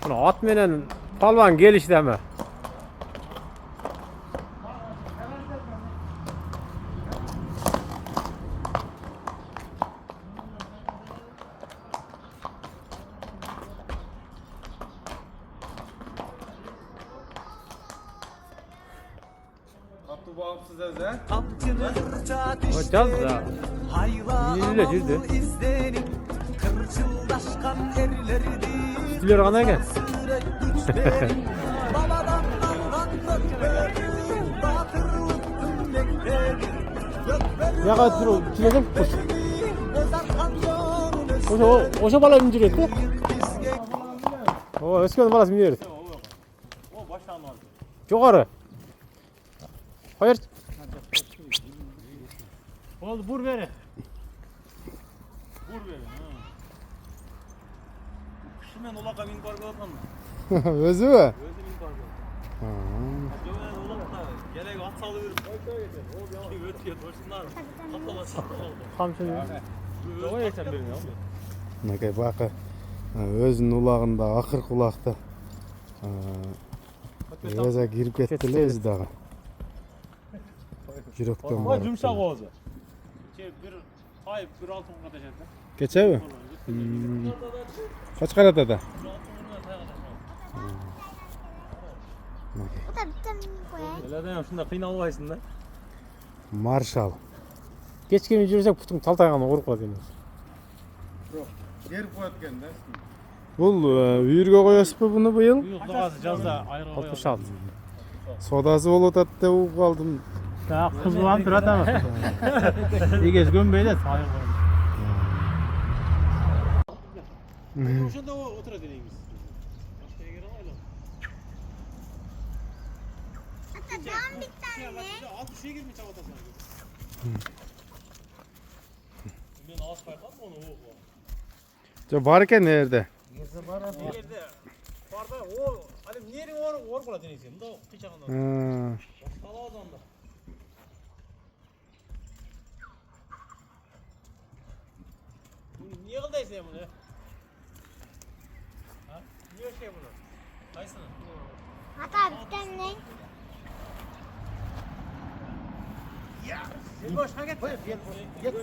Buna at menen palvan gelişdeme. Atı bağımsız evde. Hocaz da. Yine girdi. Stüdyolar ana gel. Ya kadar dur, çiledim. Oşa bala bindir etti. O Özkan balası bindir etti. O baştan aldı. Yukarı. Hayır. Oldu vur vere. Vur vere. Kışından olaka min bargalatman mı? Özü mü? Özü min bargalat. Acaba olak da gerek at salıverir. O bir ötüye doşsunlar. Atlamasın. Kamçın. O yeter benim ya. Nakay bakı. Özünün ulağında, akır kulakta. Yaza girip kettiler özü dağı. Yürekten var. Yumuşak oğuzı. Bir hayır bir altın kardeş etti. Geçer mi? Kaç karada da? Nelerden şunda kıynalı vaysın da. Marshall. Geç gibi yürüsek putun taltayğanı koruk var demiyoruz. Yok. Geri koyatken de. Bul, üyürge koyasıp bunu bu yıl? Yok doğası cazda ayrı koyalım. 66. Sodası olup da uğuk aldım. Ya kız var bir adam. İyi gez gömbeyle sahip olun. Şurada otur edelim biz. Başka yere ayrı. Hatta tam bir tane. Alt bir şey girmiş çavatasına. Ben ağız kaykan mı onu o? Varken nerede? Yerde barda o hani niye or kula deneysin. Da kıçağında. Sala adamda. Niye kıldaysın ya bunu? Ha? Niye şey bunu? Kaysın? Hatta bir tane. Ya! Boş, ha git. Git.